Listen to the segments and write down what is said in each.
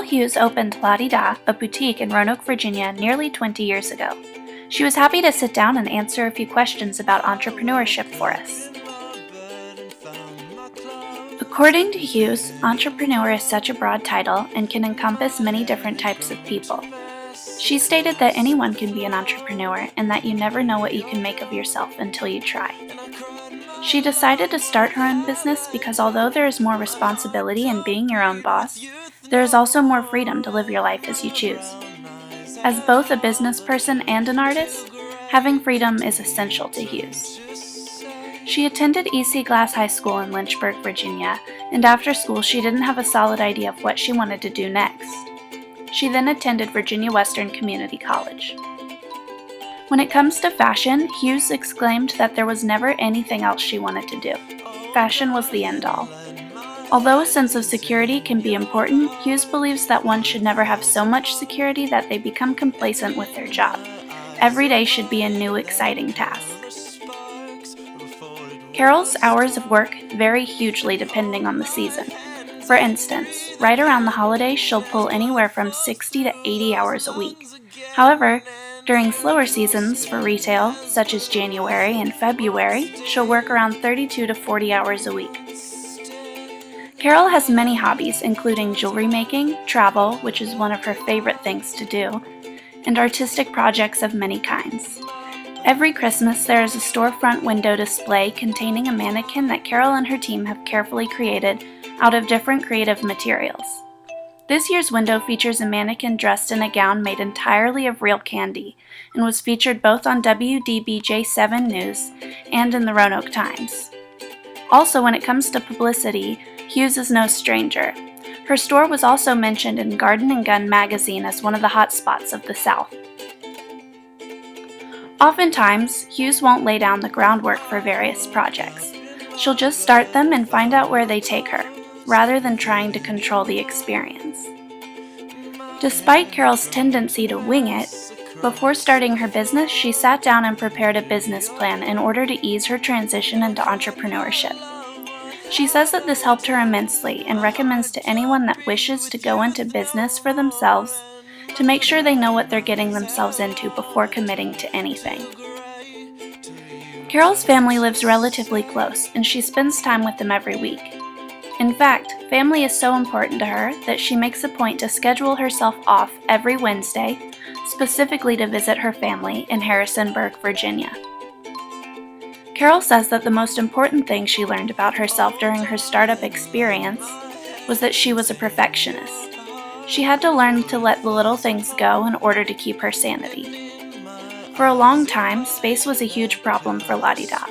Hughes opened La Di Da, a boutique in Roanoke, Virginia, nearly 20 years ago. She was happy to sit down and answer a few questions about entrepreneurship for us. According to Hughes, entrepreneur is such a broad title and can encompass many different types of people. She stated that anyone can be an entrepreneur and that you never know what you can make of yourself until you try. She decided to start her own business because although there is more responsibility in being your own boss, there is also more freedom to live your life as you choose. As both a business person and an artist, having freedom is essential to Hughes. She attended E.C. Glass High School in Lynchburg, Virginia, and after school she didn't have a solid idea of what she wanted to do next. She then attended Virginia Western Community College. When it comes to fashion, Hughes exclaimed that there was never anything else she wanted to do. Fashion was the end-all. Although a sense of security can be important, Hughes believes that one should never have so much security that they become complacent with their job. Every day should be a new, exciting task. Carol's hours of work vary hugely depending on the season. For instance, right around the holidays, she'll pull anywhere from 60 to 80 hours a week. However, during slower seasons for retail, such as January and February, she'll work around 32 to 40 hours a week. Carol has many hobbies, including jewelry making, travel, which is one of her favorite things to do, and artistic projects of many kinds. Every Christmas, there is a storefront window display containing a mannequin that Carol and her team have carefully created out of different creative materials. This year's window features a mannequin dressed in a gown made entirely of real candy and was featured both on WDBJ7 News and in the Roanoke Times. Also, when it comes to publicity, Hughes is no stranger. Her store was also mentioned in Garden & Gun magazine as one of the hot spots of the South. Oftentimes, Hughes won't lay down the groundwork for various projects. She'll just start them and find out where they take her, rather than trying to control the experience. Despite Carol's tendency to wing it, before starting her business, she sat down and prepared a business plan in order to ease her transition into entrepreneurship. She says that this helped her immensely and recommends to anyone that wishes to go into business for themselves to make sure they know what they're getting themselves into before committing to anything. Carol's family lives relatively close, and she spends time with them every week. In fact, family is so important to her that she makes a point to schedule herself off every Wednesday, specifically to visit her family in Harrisonburg, Virginia. Carol says that the most important thing she learned about herself during her startup experience was that she was a perfectionist. She had to learn to let the little things go in order to keep her sanity. For a long time, space was a huge problem for La Di Da.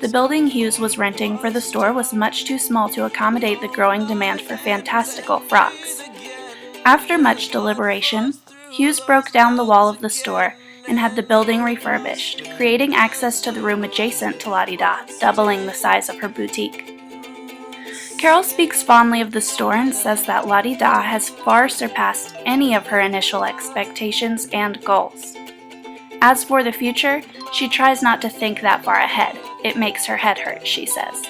The building Hughes was renting for the store was much too small to accommodate the growing demand for fantastical frocks. After much deliberation, Hughes broke down the wall of the store and had the building refurbished, creating access to the room adjacent to La Di Da, doubling the size of her boutique. Carol speaks fondly of the store and says that La Di Da has far surpassed any of her initial expectations and goals. As for the future, she tries not to think that far ahead. It makes her head hurt, she says.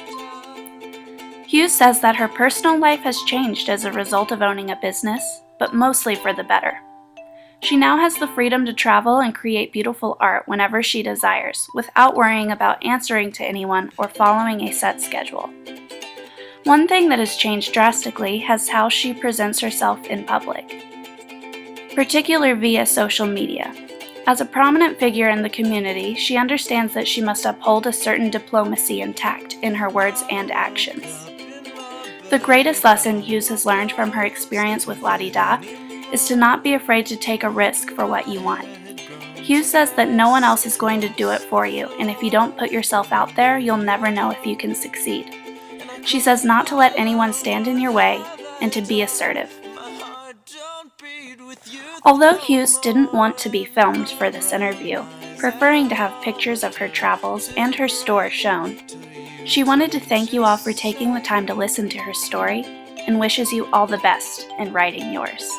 Hughes says that her personal life has changed as a result of owning a business, but mostly for the better. She now has the freedom to travel and create beautiful art whenever she desires, without worrying about answering to anyone or following a set schedule. One thing that has changed drastically is how she presents herself in public, particularly via social media. As a prominent figure in the community, she understands that she must uphold a certain diplomacy and tact in her words and actions. The greatest lesson Hughes has learned from her experience with La Di Da is to not be afraid to take a risk for what you want. Hughes says that no one else is going to do it for you, and if you don't put yourself out there, you'll never know if you can succeed. She says not to let anyone stand in your way and to be assertive. Although Hughes didn't want to be filmed for this interview, preferring to have pictures of her travels and her store shown, she wanted to thank you all for taking the time to listen to her story and wishes you all the best in writing yours.